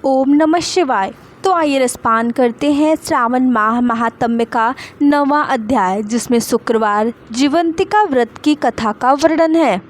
ओम नमः शिवाय। तो आइए रसपान करते हैं श्रावण माह महात्म्य का 9वां अध्याय, जिसमें शुक्रवार जीवंतिका व्रत की कथा का वर्णन है।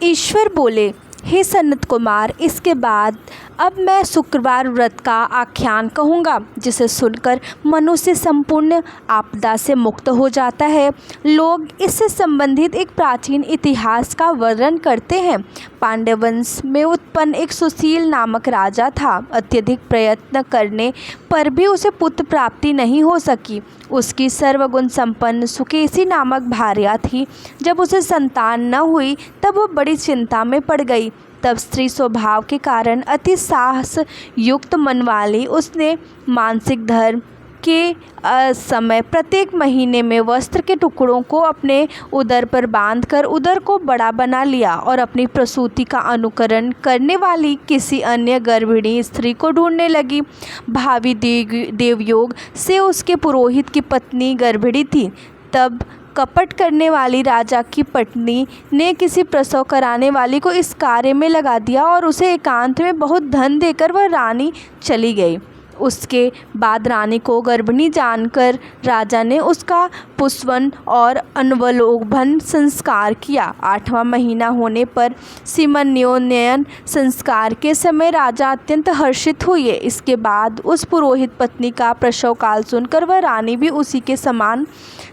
ईश्वर बोले, हे सनत कुमार, इसके बाद अब मैं शुक्रवार व्रत का आख्यान कहूँगा, जिसे सुनकर मनुष्य संपूर्ण आपदा से मुक्त हो जाता है। लोग इससे संबंधित एक प्राचीन इतिहास का वर्णन करते हैं। पांड्य वंश में उत्पन्न एक सुशील नामक राजा था। अत्यधिक प्रयत्न करने पर भी उसे पुत्र प्राप्ति नहीं हो सकी। उसकी सर्वगुण संपन्न सुकेशी नामक भार्या थी। जब उसे संतान न हुई तब वह बड़ी चिंता में पड़ गई। तब स्त्री स्वभाव के कारण अति साहस युक्त मन वाली उसने मानसिक धर्म के समय प्रत्येक महीने में वस्त्र के टुकड़ों को अपने उदर पर बांधकर उदर को बड़ा बना लिया और अपनी प्रसूति का अनुकरण करने वाली किसी अन्य गर्भिणी स्त्री को ढूंढने लगी। भावी देवयोग से उसके पुरोहित की पत्नी गर्भिणी थी। तब कपट करने वाली राजा की पत्नी ने किसी प्रसव कराने वाली को इस कार्य में लगा दिया और उसे एकांत में बहुत धन देकर वह रानी चली गई। उसके बाद रानी को गर्भिणी जानकर राजा ने उसका पुष्पन और अनवलोकन संस्कार किया। 8वां महीना होने पर सीमन्योन्नयन संस्कार के समय राजा अत्यंत हर्षित हुए। इसके बाद उस पुरोहित पत्नी का प्रसव काल सुनकर वह रानी भी उसी के समान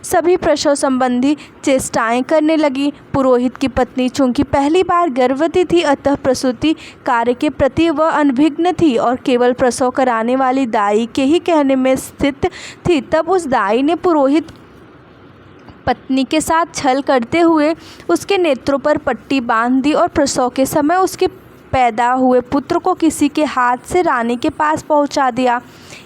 सभी प्रसव संबंधी चेष्टाएं करने लगी। पुरोहित की पत्नी चूंकि पहली बार गर्भवती थी, अतः प्रसूति कार्य के प्रति वह अनभिज्ञ थी और केवल प्रसव कराने वाली दाई के ही कहने में स्थित थी। तब उस दाई ने पुरोहित पत्नी के साथ छल करते हुए उसके नेत्रों पर पट्टी बांध दी और प्रसव के समय उसके पैदा हुए पुत्र को किसी के हाथ से रानी के पास पहुंचा दिया।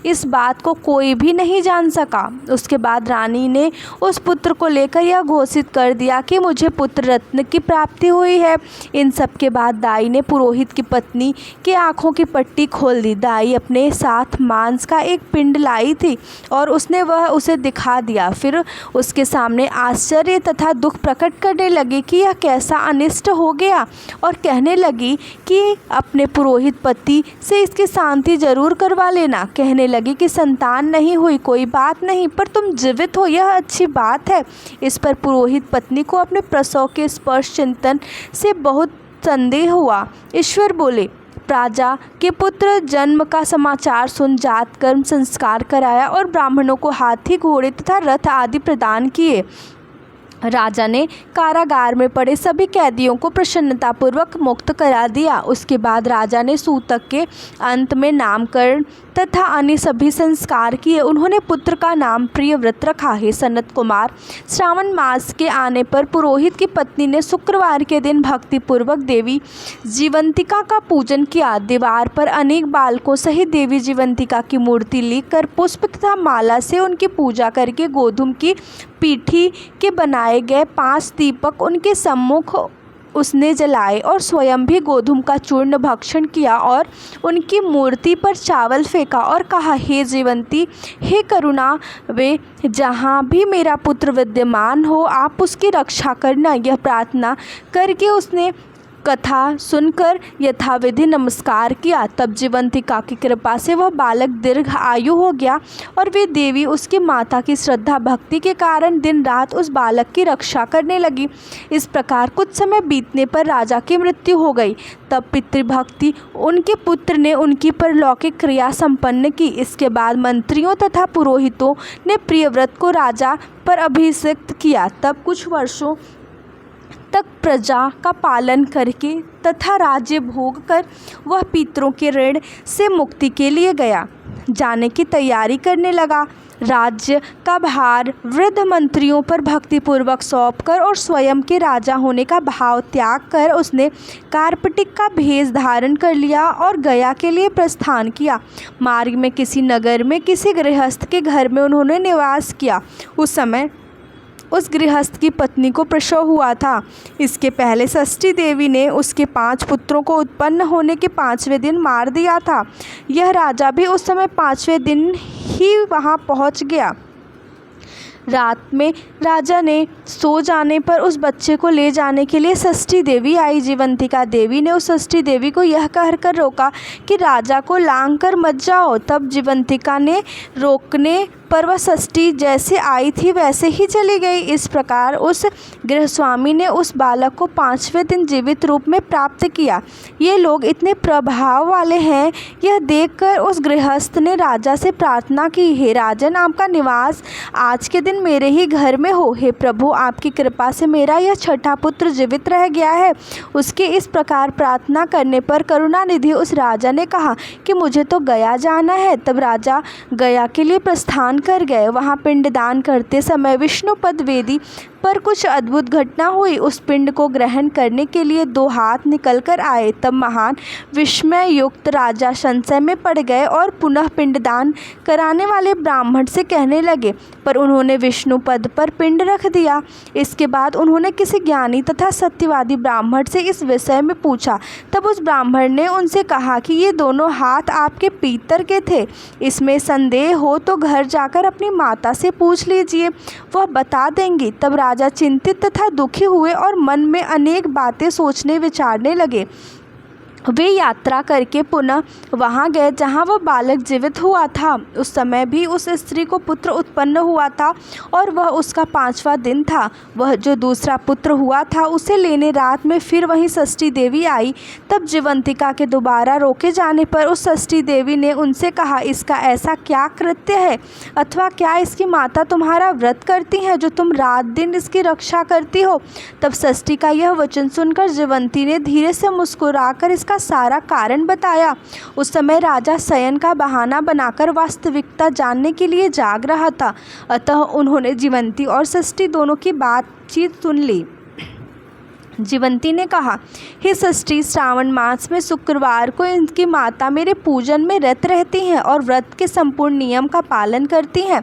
इस बात को कोई भी नहीं जान सका। उसके बाद रानी ने उस पुत्र को लेकर यह घोषित कर दिया कि मुझे पुत्र रत्न की प्राप्ति हुई है। इन सब के बाद दाई ने पुरोहित की पत्नी की आंखों की पट्टी खोल दी। दाई अपने साथ मांस का एक पिंड लाई थी और उसने वह उसे दिखा दिया। फिर उसके सामने आश्चर्य तथा दुख प्रकट करने लगी कि यह कैसा अनिष्ट हो गया और कहने लगी कि अपने पुरोहित पति से इसकी शांति जरूर करवा लेना। कहने लगी कि संतान नहीं हुई कोई बात नहीं, पर तुम जीवित हो यह अच्छी बात है। इस पर पुरोहित पत्नी को अपने प्रसव के स्पर्श चिंतन से बहुत संदेह हुआ। ईश्वर बोले, राजा के पुत्र जन्म का समाचार सुन जात कर्म संस्कार कराया और ब्राह्मणों को हाथी घोड़े तथा रथ आदि प्रदान किए। राजा ने कारागार में पड़े सभी कैदियों को प्रसन्नतापूर्वक मुक्त करा दिया। उसके बाद राजा ने सूतक के अंत में नामकरण तथा अन्य सभी संस्कार किए। उन्होंने पुत्र का नाम प्रियव्रत रखा। हे सनत कुमार, श्रावण मास के आने पर पुरोहित की पत्नी ने शुक्रवार के दिन भक्तिपूर्वक देवी जीवंतिका का पूजन किया। दीवार पर अनेक बालकों सहित देवी जीवंतिका की मूर्ति लिखकर पुष्प तथा माला से उनकी पूजा करके गोधूम की पीठी के बनाए गए 5 दीपक उनके सम्मुख उसने जलाए और स्वयं भी गोधूम का चूर्ण भक्षण किया और उनकी मूर्ति पर चावल फेंका और कहा, हे जीवंती, हे करुणा वे, जहाँ भी मेरा पुत्र विद्यमान हो आप उसकी रक्षा करना। यह प्रार्थना करके उसने कथा सुनकर यथाविधि नमस्कार किया। तब जीवंतिका की कृपा से वह बालक दीर्घ आयु हो गया और वे देवी उसकी माता की श्रद्धा भक्ति के कारण दिन रात उस बालक की रक्षा करने लगी। इस प्रकार कुछ समय बीतने पर राजा की मृत्यु हो गई। तब पितृभक्ति उनके पुत्र ने उनकी परलौकिक क्रिया संपन्न की। इसके बाद मंत्रियों तथा पुरोहितों ने प्रियव्रत को राजा पर अभिषिक्त किया। तब कुछ वर्षों तक प्रजा का पालन करके तथा राज्य भोग कर वह पितरों के ऋण से मुक्ति के लिए गया जाने की तैयारी करने लगा। राज्य का भार वृद्ध मंत्रियों पर भक्तिपूर्वक सौंपकर और स्वयं के राजा होने का भाव त्याग कर उसने कार्पटिक का भेष धारण कर लिया और गया के लिए प्रस्थान किया। मार्ग में किसी नगर में किसी गृहस्थ के घर में उन्होंने निवास किया। उस समय उस गृहस्थ की पत्नी को प्रसव हुआ था। इसके पहले षष्ठी देवी ने उसके 5 पुत्रों को उत्पन्न होने के 5वें दिन मार दिया था। यह राजा भी उस समय 5वें दिन ही वहां पहुंच गया। रात में राजा ने सो जाने पर उस बच्चे को ले जाने के लिए षष्ठी देवी आई। जीवंतिका देवी ने उस षष्ठी देवी को यह कहकर रोका कि राजा को लांग कर मत जाओ। तब जीवंतिका ने रोकने पर वह षष्ठी जैसे आई थी वैसे ही चली गई। इस प्रकार उस गृहस्वामी ने उस बालक को 5वें दिन जीवित रूप में प्राप्त किया। ये लोग इतने प्रभाव वाले हैं, यह देखकर उस गृहस्थ ने राजा से प्रार्थना की, हे राजन, आपका निवास आज के दिन मेरे ही घर में हो। हे प्रभु, आपकी कृपा से मेरा यह छठा पुत्र जीवित रह गया है। उसके इस प्रकार प्रार्थना करने पर करुणानिधि उस राजा ने कहा कि मुझे तो गया जाना है। तब राजा गया के लिए प्रस्थान कर गए। वहाँ पिंडदान करते समय विष्णुपद वेदी पर कुछ अद्भुत घटना हुई। उस पिंड को ग्रहण करने के लिए 2 हाथ निकल कर आए। तब महान विस्मय युक्त राजा संशय में पड़ गए और पुनः पिंडदान कराने वाले ब्राह्मण से कहने लगे, पर उन्होंने विष्णु पद पर पिंड रख दिया। इसके बाद उन्होंने किसी ज्ञानी तथा सत्यवादी ब्राह्मण से इस विषय में पूछा। तब उस ब्राह्मण ने उनसे कहा कि ये दोनों हाथ आपके पीतर के थे। इसमें संदेह हो तो घर जाकर अपनी माता से पूछ लीजिए, वह बता देंगी। तब राजा चिंतित तथा दुखी हुए और मन में अनेक बातें सोचने विचारने लगे। वे यात्रा करके पुनः वहाँ गए जहाँ वह बालक जीवित हुआ था। उस समय भी उस स्त्री को पुत्र उत्पन्न हुआ था और वह उसका 5वां दिन था। वह जो दूसरा पुत्र हुआ था उसे लेने रात में फिर वहीं षष्ठी देवी आई। तब जीवंतिका के दोबारा रोके जाने पर उस षष्ठी देवी ने उनसे कहा, इसका ऐसा क्या कृत्य है, अथवा क्या इसकी माता तुम्हारा व्रत करती है जो तुम रात दिन इसकी रक्षा करती हो। तब षष्ठी का यह वचन सुनकर जीवंती ने धीरे से मुस्कुराकर इसका सारा कारण बताया। उस समय राजा शयन का बहाना बनाकर वास्तविकता जानने के लिए जाग रहा था। अतः उन्होंने जीवंती और षष्ठी दोनों की बातचीत सुन ली। जीवंती ने कहा, हे षष्ठी, श्रावण मास में शुक्रवार को इनकी माता मेरे पूजन में रत रहती हैं और व्रत के संपूर्ण नियम का पालन करती हैं।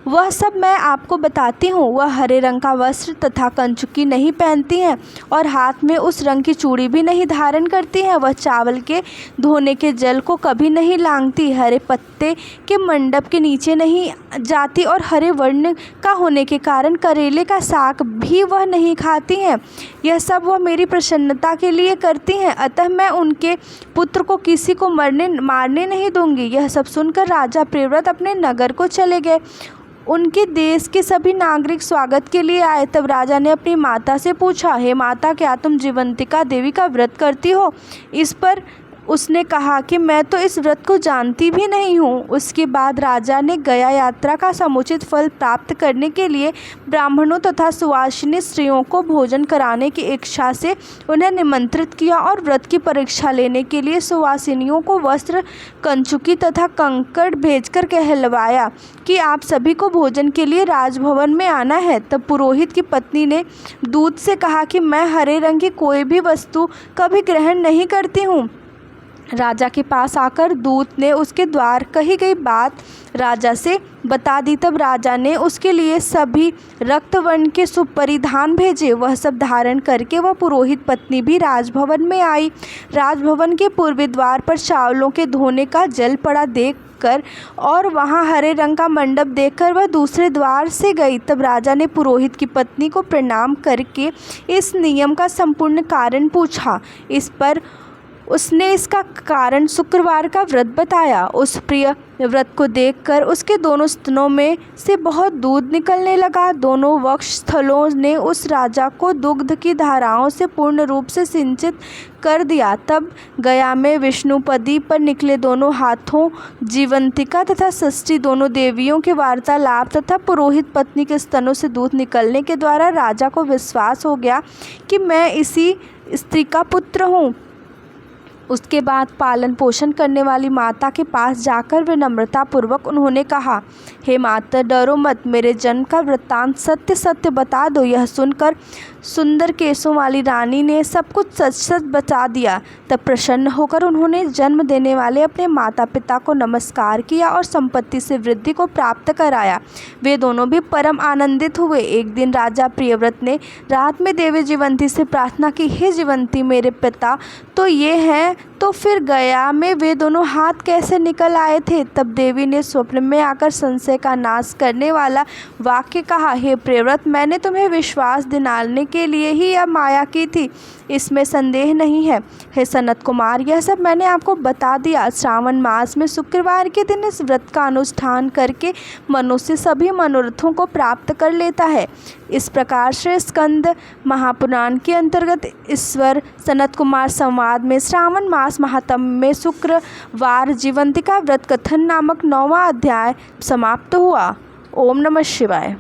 वह सब मैं आपको बताती हूँ। वह हरे रंग का वस्त्र तथा कंचुकी नहीं पहनती हैं और हाथ में उस रंग की चूड़ी भी नहीं धारण करती हैं। वह चावल के धोने के जल को कभी नहीं लांघती, हरे पत्ते के मंडप के नीचे नहीं जाती और हरे वर्ण का होने के कारण करेले का साग भी वह नहीं खाती हैं। यह सब वह मेरी प्रसन्नता के लिए करती हैं, अतः मैं उनके पुत्र को किसी को मारने नहीं दूंगी। यह सब सुनकर राजा प्रियव्रत अपने नगर को चले गए। उनके देश के सभी नागरिक स्वागत के लिए आए। तब राजा ने अपनी माता से पूछा, हे माता, क्या तुम जीवंतिका देवी का व्रत करती हो? इस पर उसने कहा कि मैं तो इस व्रत को जानती भी नहीं हूँ। उसके बाद राजा ने गया यात्रा का समुचित फल प्राप्त करने के लिए ब्राह्मणों तथा सुवासिनी स्त्रियों को भोजन कराने की इच्छा से उन्हें निमंत्रित किया और व्रत की परीक्षा लेने के लिए सुवासिनियों को वस्त्र, कंचुकी तथा कंकड़ भेजकर कहलवाया कि आप सभी को भोजन के लिए राजभवन में आना है। तब पुरोहित की पत्नी ने दूत से कहा कि मैं हरे रंग की कोई भी वस्तु कभी ग्रहण नहीं करती हूँ। राजा के पास आकर दूत ने उसके द्वार कही गई बात राजा से बता दी। तब राजा ने उसके लिए सभी रक्तवर्ण के सुपरिधान भेजे। वह सब धारण करके वह पुरोहित पत्नी भी राजभवन में आई। राजभवन के पूर्वी द्वार पर चावलों के धोने का जल पड़ा देखकर और वहाँ हरे रंग का मंडप देखकर वह दूसरे द्वार से गई। तब राजा ने पुरोहित की पत्नी को प्रणाम करके इस नियम का संपूर्ण कारण पूछा। इस पर उसने इसका कारण शुक्रवार का व्रत बताया। उस प्रिय व्रत को देखकर उसके दोनों स्तनों में से बहुत दूध निकलने लगा। दोनों वक्ष स्थलों ने उस राजा को दुग्ध की धाराओं से पूर्ण रूप से सिंचित कर दिया। तब गया में विष्णुपदी पर निकले दोनों हाथों जीवंतिका तथा षष्ठी दोनों देवियों के वार्तालाप तथा पुरोहित पत्नी के स्तनों से दूध निकलने के द्वारा राजा को विश्वास हो गया कि मैं इसी स्त्री का पुत्र हूँ। उसके बाद पालन पोषण करने वाली माता के पास जाकर विनम्रतापूर्वक उन्होंने कहा, हे माता, डरो मत, मेरे जन्म का वृत्तांत सत्य सत्य बता दो। यह सुनकर सुंदर केसों वाली रानी ने सब कुछ सच सच बता दिया। तब प्रसन्न होकर उन्होंने जन्म देने वाले अपने माता पिता को नमस्कार किया और संपत्ति से वृद्धि को प्राप्त कराया। वे दोनों भी परम आनंदित हुए। एक दिन राजा प्रियव्रत ने रात में देवी जीवंती से प्रार्थना की, हे जीवंती, मेरे पिता तो ये हैं तो फिर गया में वे दोनों हाथ कैसे निकल आए थे? तब देवी ने स्वप्न में आकर संशय का नाश करने वाला वाक्य कहा, हे प्रियव्रत, मैंने तुम्हें विश्वास दिलाने के लिए ही यह माया की थी, इसमें संदेह नहीं है। हे सनत कुमार, यह सब मैंने आपको बता दिया। श्रावण मास में शुक्रवार के दिन इस व्रत का अनुष्ठान करके मनुष्य सभी मनोरथों को प्राप्त कर लेता है। इस प्रकार श्री स्कंद महापुराण के अंतर्गत ईश्वर सनत कुमार संवाद में श्रावण मास महात्म्य में शुक्रवार जीवंतिका व्रत कथन नामक 9वां अध्याय समाप्त हुआ। ओम नमः शिवाय।